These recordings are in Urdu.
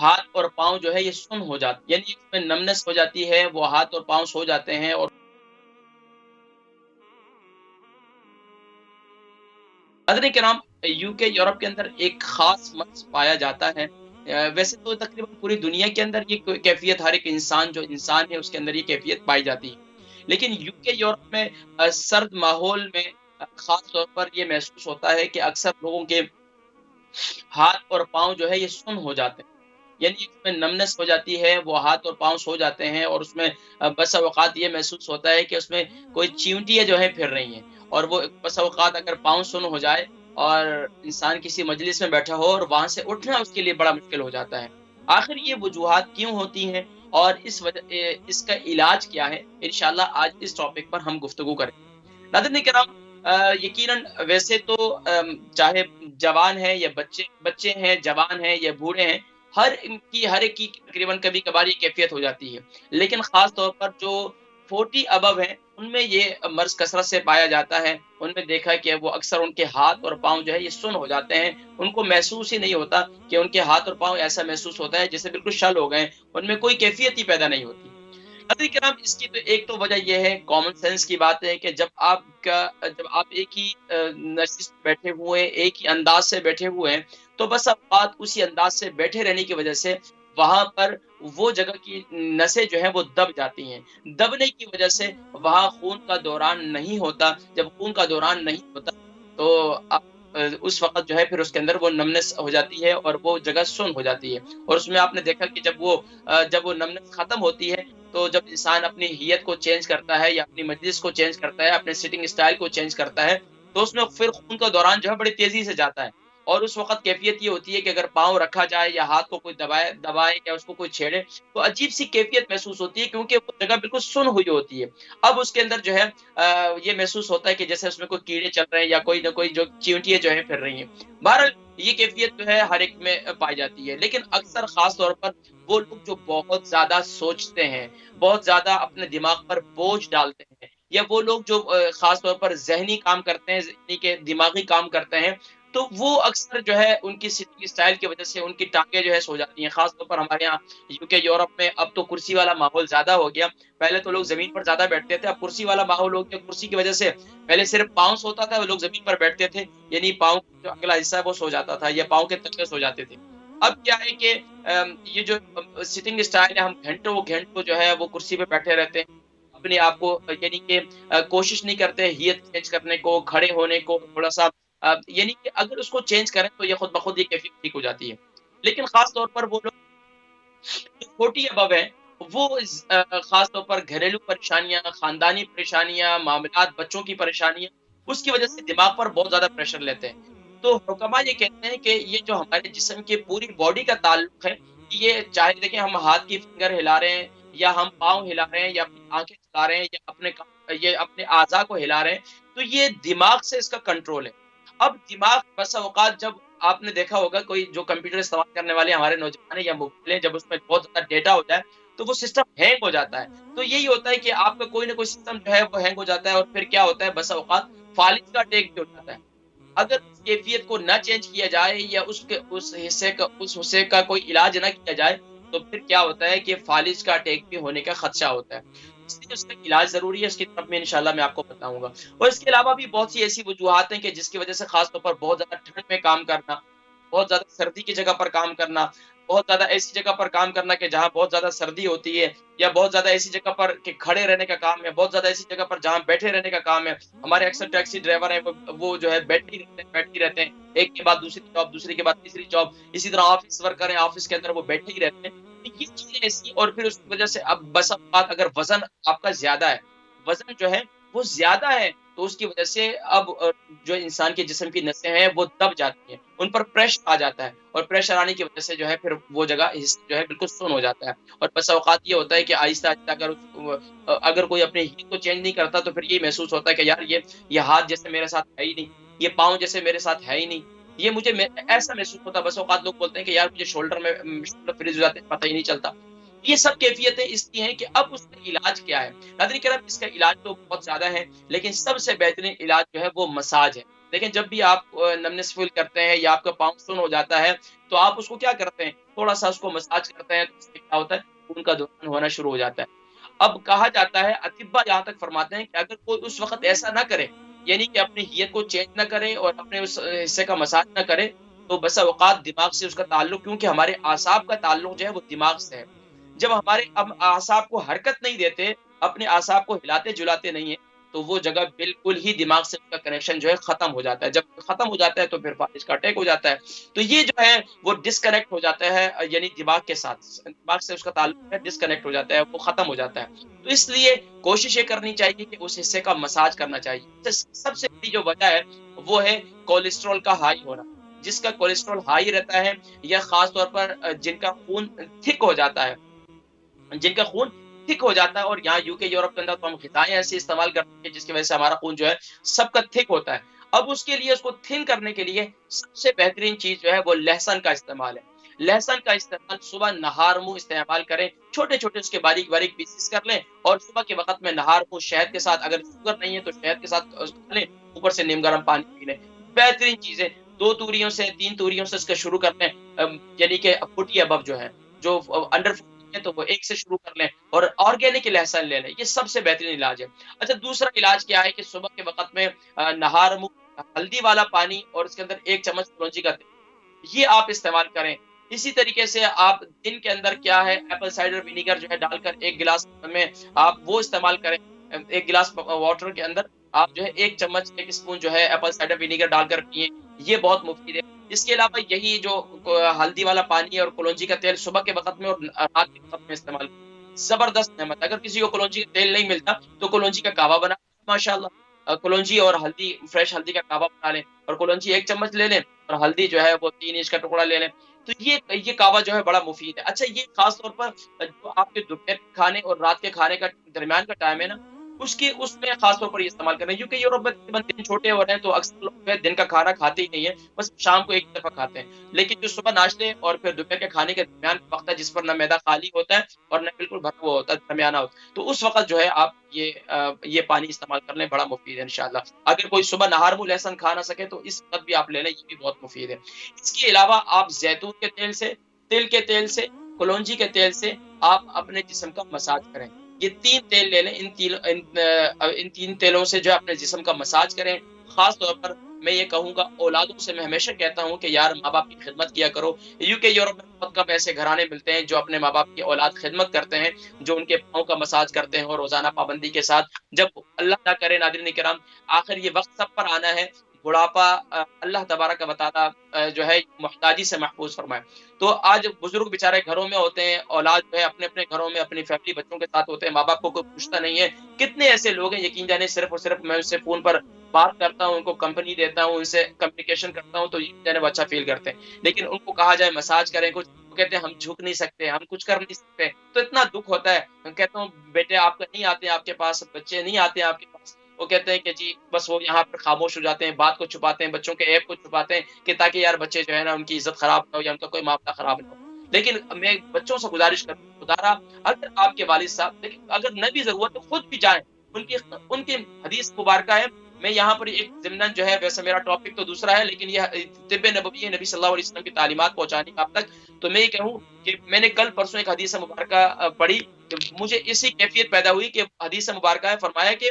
ہاتھ اور پاؤں جو ہے یہ سن ہو جاتے، یعنی اس میں نمنس ہو جاتی ہے، وہ ہاتھ اور پاؤں سو جاتے ہیں. اور حضرت کرام، یو کے یورپ کے اندر ایک خاص مرض پایا جاتا ہے. ویسے تو تقریباً پوری دنیا کے اندر یہ کیفیت ہر ایک انسان جو انسان ہے اس کے اندر یہ کیفیت پائی جاتی ہے، لیکن یو کے یورپ میں سرد ماحول میں خاص طور پر یہ محسوس ہوتا ہے کہ اکثر لوگوں کے ہاتھ اور پاؤں جو ہے یہ سن ہو جاتے ہیں، یعنی اس میں نمنس ہو جاتی ہے، وہ ہاتھ اور پاؤں سو جاتے ہیں. اور اس میں بسا اوقات یہ محسوس ہوتا ہے کہ اس میں کوئی چیونٹیاں جو ہیں پھر رہی ہیں. اور وہ بسا اوقات اگر پاؤں سن ہو جائے اور انسان کسی مجلس میں بیٹھا ہو اور وہاں سے اٹھنا اس کے لیے بڑا مشکل ہو جاتا ہے. آخر یہ وجوہات کیوں ہوتی ہیں اور اس وجہ اس کا علاج کیا ہے، انشاءاللہ آج اس ٹاپک پر ہم گفتگو کریں. ناظرین کرام، یقیناً ویسے تو چاہے جوان ہے یا بچے ہیں، جوان ہیں یا بوڑھے ہیں، ہر ایک کی تقریباً کبھی کبھار یہ کیفیت ہو جاتی ہے. لیکن خاص طور پر جو 40 ابو ہیں ان میں یہ مرض کثرت سے پایا جاتا ہے. ان میں دیکھا کہ وہ اکثر ان کے ہاتھ اور پاؤں جو ہے یہ سن ہو جاتے ہیں. ان کو محسوس ہی نہیں ہوتا کہ ان کے ہاتھ اور پاؤں، ایسا محسوس ہوتا ہے جیسے بالکل شل ہو گئے، ان میں کوئی کیفیت ہی پیدا نہیں ہوتی. حضرت کرام، اس کی تو ایک تو وجہ یہ ہے، کامن سینس کی بات ہے کہ جب آپ ایک ہی نشست بیٹھے ہوئے ہیں، ایک ہی انداز سے بیٹھے ہوئے ہیں، تو بس اوقات اسی انداز سے بیٹھے رہنے کی وجہ سے وہاں پر وہ جگہ کی نسیں جو ہیں وہ دب جاتی ہیں. دبنے کی وجہ سے وہاں خون کا دوران نہیں ہوتا. جب خون کا دوران نہیں ہوتا تو اس وقت جو ہے پھر اس کے اندر وہ نمنس ہو جاتی ہے اور وہ جگہ سن ہو جاتی ہے. اور اس میں آپ نے دیکھا کہ جب وہ نمنس ختم ہوتی ہے تو جب انسان اپنی ہیئت کو چینج کرتا ہے یا اپنی مجلس کو چینج کرتا ہے، اپنے سٹنگ اسٹائل کو چینج کرتا ہے، تو اس میں پھر خون کا دوران جو ہے بڑی تیزی سے جاتا ہے. اور اس وقت کیفیت یہ ہوتی ہے کہ اگر پاؤں رکھا جائے یا ہاتھ کو کوئی دبائے یا اس کو کوئی چھیڑے تو عجیب سی کیفیت محسوس ہوتی ہے، کیونکہ وہ جگہ بالکل سن ہوئی ہوتی ہے. اب اس کے اندر جو ہے یہ محسوس ہوتا ہے کہ جیسے اس میں کوئی کیڑے چل رہے ہیں یا کوئی نہ کوئی جو چیونٹیاں جو ہے پھر رہی ہیں. بہرحال یہ کیفیت جو ہے ہر ایک میں پائی جاتی ہے، لیکن اکثر خاص طور پر وہ لوگ جو بہت زیادہ سوچتے ہیں، بہت زیادہ اپنے دماغ پر بوجھ ڈالتے ہیں، یا وہ لوگ جو خاص طور پر ذہنی کام کرتے ہیں، ذہنی کے دماغی کام کرتے ہیں، تو وہ اکثر جو ہے ان کی سٹنگ اسٹائل کی وجہ سے ان کی ٹانگیں جو ہے سو جاتی ہیں. خاص طور پر ہمارے یہاں یو کے یورپ میں اب تو کرسی والا ماحول زیادہ ہو گیا. پہلے تو لوگ زمین پر زیادہ بیٹھتے تھے، اب کرسی والا ماحول ہو گیا. کرسی کی وجہ سے پہلے صرف پاؤں سوتا تھا، وہ لوگ زمین پر بیٹھتے تھے، یعنی پاؤں جو اگلا حصہ ہے وہ سو جاتا تھا یا پاؤں کے تلوے سو جاتے تھے. اب کیا ہے کہ یہ جو سٹنگ اسٹائل ہے، ہم گھنٹوں جو ہے وہ کرسی پہ بیٹھے رہتے ہیں، اپنے آپ کو یعنی کہ کوشش نہیں کرتے ہیئت چینج کرنے کو، کھڑے ہونے کو تھوڑا سا، یعنی کہ اگر اس کو چینج کریں تو یہ خود بخود یہ کیفیت ٹھیک ہو جاتی ہے. لیکن خاص طور پر وہ لوگ جو 40 ابو ہیں وہ خاص طور پر گھریلو پریشانیاں، خاندانی پریشانیاں، معاملات، بچوں کی پریشانیاں، اس کی وجہ سے دماغ پر بہت زیادہ پریشر لیتے ہیں. تو حکما یہ کہتے ہیں کہ یہ جو ہمارے جسم کی پوری باڈی کا تعلق ہے، یہ چاہے دیکھیں ہم ہاتھ کی فنگر ہلا رہے ہیں یا ہم پاؤں ہلا رہے ہیں یا اپنی آنکھیں چلا رہے ہیں یا یہ اپنے اعضاء کو ہلا رہے ہیں، تو یہ دماغ سے اس کا کنٹرول ہے. اب دماغ بس اوقات، جب آپ نے دیکھا ہوگا کوئی جو کمپیوٹر استعمال کرنے والے ہمارے نوجوان ہیں یا موبائل ہیں، جب اس میں بہت زیادہ ڈیٹا ہو جائے تو وہ سسٹم ہینگ ہو جاتا ہے. تو یہی ہوتا ہے کہ آپ کا کوئی نہ کوئی سسٹم جو ہے وہ ہینگ ہو جاتا ہے، اور پھر کیا ہوتا ہے، بس اوقات فالج کا ٹیک بھی ہو جاتا ہے. اگر اس کیفیت کو نہ چینج کیا جائے یا اس حصے کا کوئی علاج نہ کیا جائے تو پھر کیا ہوتا ہے کہ فالج کا اٹیک بھی ہونے کا خدشہ ہوتا ہے. اس لیے اس کا علاج ضروری ہے، اس کی طرف میں انشاءاللہ میں آپ کو بتاؤں گا. اور اس کے علاوہ بھی بہت سی ایسی وجوہات ہیں کہ جس کی وجہ سے خاص طور پر بہت زیادہ ٹھنڈ میں کام کرنا، بہت زیادہ سردی کی جگہ پر کام کرنا، بہت زیادہ ایسی جگہ پر کام کرنا کہ جہاں بہت زیادہ سردی ہوتی ہے، یا بہت زیادہ ایسی جگہ پر کہ کھڑے رہنے کا کام ہے، بہت زیادہ ایسی جگہ پر جہاں بیٹھے رہنے کا کام ہے. ہمارے اکثر ٹیکسی ڈرائیور ہیں وہ جو ہے بیٹھے ہی رہتے ہیں، ایک کے بعد دوسری جاب، دوسری کے بعد تیسری جاب. اسی طرح آفس ورکر ہیں، آفس کے اندر وہ بیٹھے ہی رہتے ہیں. تو یہ چیزیں ایسی، اور پھر اس کی وجہ سے اب بس اوقات اگر وزن آپ کا زیادہ ہے، وزن جو ہے وہ زیادہ ہے، تو اس کی وجہ سے اب جو انسان کے جسم کی نسیں ہیں وہ دب جاتی ہیں، ان پر پریشر آ جاتا ہے، اور پریشر آنے کی وجہ سے جو ہے پھر وہ جگہ جو ہے بالکل سن ہو جاتا ہے. اور بس اوقات یہ ہوتا ہے کہ آہستہ آہستہ اگر کوئی اپنے ہیت کو چینج نہیں کرتا تو پھر یہ محسوس ہوتا ہے کہ یار یہ ہاتھ جیسے میرے ساتھ ہے ہی نہیں، یہ پاؤں جیسے میرے ساتھ ہے ہی نہیں، یہ مجھے ایسا محسوس ہوتا ہے. بس اوقات لوگ بولتے ہیں کہ یار مجھے شولڈر فریز ہو جاتے ہیں، پتہ ہی نہیں چلتا. یہ سب کیفیتیں اس کی ہیں کہ اب اس کا علاج کیا ہے. ناظرین کرام، اس کا علاج تو بہت زیادہ ہے، لیکن سب سے بہترین علاج جو ہے وہ مساج ہے. لیکن جب بھی آپ نمنس فیل کرتے ہیں یا آپ کا پاؤں سن ہو جاتا ہے تو آپ اس کو کیا کرتے ہیں، تھوڑا سا اس کو مساج کرتے ہیں، تو اس سے کیا ہوتا ہے، خون کا دوران ہونا شروع ہو جاتا ہے۔ اب کہا جاتا ہے، اطباء یہاں تک فرماتے ہیں کہ اگر کوئی اس وقت ایسا نہ کرے، یعنی کہ اپنی ہیئت کو چینج نہ کرے اور اپنے اس حصے کا مساج نہ کرے، تو بسا اوقات دماغ سے اس کا تعلق، کیونکہ ہمارے اعصاب کا تعلق جو ہے وہ دماغ سے ہے۔ جب ہمارے اعصاب کو حرکت نہیں دیتے، اپنے اعصاب کو ہلاتے جلاتے نہیں ہیں، تو وہ جگہ بالکل ہی دماغ سے اس کا کنیکشن جو ہے ختم ہو جاتا ہے۔ جب ختم ہو جاتا ہے تو پھر فالج کا اٹیک ہو جاتا ہے۔ تو یہ جو ہے وہ ڈسکنیکٹ ہو جاتا ہے، یعنی دماغ کے ساتھ، دماغ سے اس کا تعلق ہے، ڈسکنیکٹ ہو جاتا ہے، وہ ختم ہو جاتا ہے۔ تو اس لیے کوشش یہ کرنی چاہیے کہ اس حصے کا مساج کرنا چاہیے۔ سب سے بڑی جو وجہ ہے وہ ہے کولیسٹرول کا ہائی ہونا۔ جس کا کولیسٹرول ہائی رہتا ہے، یا خاص طور پر جن کا خون تھک ہو جاتا ہے، جن کا خون تھک ہو جاتا ہے، اور یہاں یو کے یورپ کے اندر تو ہم غذائیں ایسی استعمال کرتے ہیں جس کی وجہ سے ہمارا خون جو ہے سب کا تھک ہوتا ہے۔ اب اس کے لیے، اس کو تھن کرنے کے لیے سب سے بہترین چیز جو ہے وہ لہسن کا استعمال ہے۔ لہسن کا استعمال صبح نہار منہ استعمال کریں، چھوٹے چھوٹے اس کے باریک باریک پیسز کر لیں، اور صبح کے وقت میں نہار منہ شہد کے ساتھ، اگر شوگر نہیں ہے تو شہد کے ساتھ کھا لیں، اوپر سے نیم گرم پانی پی لیں۔ بہترین چیزیں، 2 توریوں سے 3 توریوں سے اس کا شروع کر لیں، یعنی کہ 40 ابو جو ہے، جو انڈر ہے تو وہ 1 سے شروع کر لیں، اور آرگینک لہسن لے لیں، یہ سب سے بہترین علاج ہے۔ اچھا، دوسرا علاج کیا ہے کہ صبح کے وقت میں نہار منہ ہلدی والا پانی اور اس کے اندر 1 چمچ کلونجی کا تیل، یہ آپ استعمال کریں۔ اسی طریقے سے آپ دن کے اندر کیا ہے، ایپل سائڈر ونیگر جو ہے ڈال کر 1 گلاس میں آپ وہ استعمال کریں۔ 1 گلاس واٹر کے اندر آپ جو ہے 1 چمچ 1 اسپون جو ہے ایپل سائڈر ونیگر ڈال کر پیئیں، یہ بہت مفید ہے۔ اس کے علاوہ یہی جو ہلدی والا پانی اور کلونجی کا تیل صبح کے وقت میں اور رات کے وقت میں استعمال کریں، زبردست نعمت ہے۔ اگر کسی کو کلونجی کا تیل نہیں ملتا تو کلونجی کا کعوہ بنا، ماشاء اللہ، کلونجی اور ہلدی، فریش ہلدی کا کعوہ بنا لیں، اور کلونجی 1 چمچ لے لیں، اور ہلدی جو ہے وہ 3 انچ کا ٹکڑا لے لیں، تو یہ کعوہ جو ہے بڑا مفید ہے۔ اچھا، یہ خاص طور پر جو آپ کے دوپہر کے کھانے اور رات کے کھانے کا درمیان کا ٹائم ہے نا، اس میں خاص طور پر یہ استعمال کریں، کیونکہ یورپ میں تقریباً دن چھوٹے ہو رہے ہیں، تو اکثر لوگ جو ہے دن کا کھانا کھاتے ہی نہیں ہے، بس شام کو ایک دفعہ کھاتے ہیں۔ لیکن جو صبح ناشتے اور پھر دوپہر کے کھانے کے درمیان کا وقت ہے، جس پر نہ معدہ خالی ہوتا ہے اور نہ بالکل بھرا ہوا ہوتا ہے، درمیانہ ہوتا ہے، تو اس وقت جو ہے آپ یہ پانی استعمال کر لیں، بڑا مفید ہے انشاءاللہ۔ اگر کوئی صبح نہار منہ لہسن کھا نہ سکے تو اس وقت بھی آپ لے لیں، یہ بھی بہت مفید ہے۔ اس کے علاوہ آپ زیتون کے تیل سے، تل کے تیل سے، کلونجی کے تیل سے آپ اپنے جسم کا مساج کریں۔ یہ 3 تیل لے لیں، ان 3 تیلوں سے جو ہے اپنے جسم کا مساج کریں۔ خاص طور پر میں یہ کہوں گا، اولادوں سے میں ہمیشہ کہتا ہوں کہ یار، ماں باپ کی خدمت کیا کرو۔ یو کے یورپ میں بہت کم ایسے گھرانے ملتے ہیں جو اپنے ماں باپ کی اولاد خدمت کرتے ہیں، جو ان کے پاؤں کا مساج کرتے ہیں، اور روزانہ پابندی کے ساتھ۔ جب اللہ نہ کرے، ناظرین کرام، آخر یہ وقت سب پر آنا ہے، بڑھاپا، اللہ تبارک و تعالیٰ جو ہے محتاجی سے محفوظ فرمائے۔ تو آج بزرگ بیچارے گھروں میں ہوتے ہیں، اولاد جو ہے اپنے اپنے گھروں میں اپنی فیملی بچوں کے ساتھ ہوتے ہیں، ماں باپ کو کوئی پوچھتا نہیں ہے۔ کتنے ایسے لوگ ہیں، یقین جانے، صرف اور صرف میں ان سے فون پر بات کرتا ہوں، ان کو کمپنی دیتا ہوں، ان سے کمیونیکیشن کرتا ہوں، تو یقین جانے وہ اچھا فیل کرتے ہیں۔ لیکن ان کو کہا جائے مساج کریں کچھ، وہ کہتے ہیں ہم جھک نہیں سکتے، ہم کچھ کر نہیں سکتے، تو اتنا دکھ ہوتا ہے۔ میں کہتا ہوں بیٹے آپ کا نہیں آتے ہیں آپ کے پاس، بچے نہیں آتے ہیں آپ کے پاس، وہ کہتے ہیں کہ جی بس وہ یہاں پر خاموش ہو جاتے ہیں، بات کو چھپاتے ہیں، بچوں کے عیب کو چھپاتے ہیں، کہ تاکہ یار بچے جو ہے نا ان کی عزت خراب نہ ہو، یا ان کا کوئی معاملہ خراب نہ ہو۔ لیکن میں بچوں سے گزارش کرتا ہوں، خدا را، اگر آپ کے والد صاحب، لیکن اگر نہ بھی ضرورت تو خود بھی جائیں، ان کی حدیث مبارکہ ہے۔ میں یہاں پر ایک ضمناً جو ہے، ویسے میرا ٹاپک تو دوسرا ہے، لیکن یہ طب نبوی ہے، نبی صلی اللہ علیہ وسلم کی تعلیمات پہنچانی آپ تک، تو میں یہ کہوں کہ میں نے کل پرسوں ایک حدیث مبارکہ پڑھی، کہ مجھے اسی کیفیت پیدا ہوئی کہ حدیث مبارکہ ہے، فرمایا کہ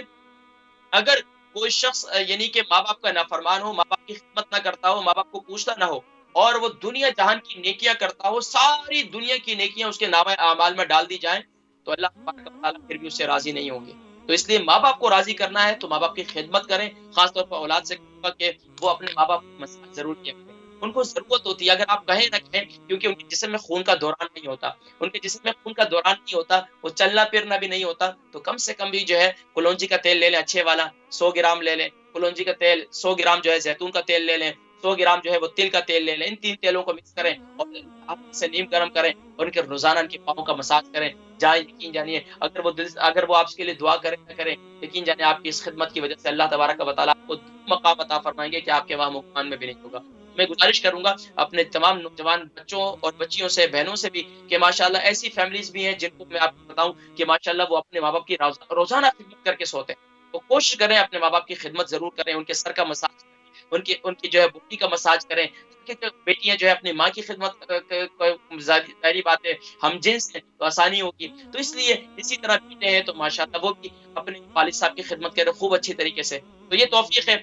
اگر کوئی شخص یعنی کہ ماں باپ کا نافرمان ہو، ماں باپ کی خدمت نہ کرتا ہو، ماں باپ کو پوچھتا نہ ہو، اور وہ دنیا جہان کی نیکیاں کرتا ہو، ساری دنیا کی نیکیاں اس کے نامہ اعمال میں ڈال دی جائیں، تو اللہ تبارک و تعالیٰ پھر بھی اس سے راضی نہیں ہوں گے۔ تو اس لیے ماں باپ کو راضی کرنا ہے تو ماں باپ کی خدمت کریں۔ خاص طور پر اولاد سے کہوں گا کہ وہ اپنے ماں باپ کو مساج ضرور کیا کریں، ان کو ضرورت ہوتی ہے، اگر آپ کہیں نہ کہیں، کیونکہ ان کے جسم میں خون کا دوران نہیں ہوتا، ان کے جسم میں خون کا دوران نہیں ہوتا، وہ چلنا پھرنا بھی نہیں ہوتا، تو کم سے کم بھی جو ہے کلونجی کا تیل لے لیں اچھے والا، 100 گرام لے لیں کلونجی کا تیل، 100 گرام جو ہے زیتون کا تیل لے لیں، 100 گرام جو ہے وہ تل کا تیل لے لیں، ان 3 تیلوں کو مکس کریں اور آپ سے نیم گرم کریں، اور ان کے روزانہ ان کے پاؤں کا مساج کریں۔ جائیں، یقین جانیے، اگر وہ آپ کے لیے دعا کریں نہ کریں، یقین جانیے آپ کی اس خدمت کی وجہ سے اللہ تبارک و تعالیٰ آپ کو مقام عطا فرمائیں گے کہ آپ کے وہاں مکان میں بھی نہیں ہوگا۔ میں گزارش کروں گا اپنے تمام نوجوان بچوں اور بچیوں سے، بہنوں سے بھی، کہ ماشاءاللہ ایسی فیملیز بھی ہیں جن کو میں آپ کو بتاؤں کہ ماشاءاللہ وہ اپنے ماں باپ کی روزانہ خدمت کر کے سوتے ہیں، تو کوشش کریں اپنے ماں باپ کی خدمت ضرور کریں، ان کے سر کا مساج کریں، ان کی جو ہے باڈی کا مساج کریں، کہ جو بیٹیاں جو ہے اپنی ماں کی خدمت ظاہری بات ہے ہم جنس ہیں تو آسانی ہوگی، تو اس لیے اسی طرح بیٹے ہیں تو ماشاءاللہ وہ بھی اپنے والد صاحب کی خدمت کریں خوب اچھی طریقے سے، تو یہ توفیق ہے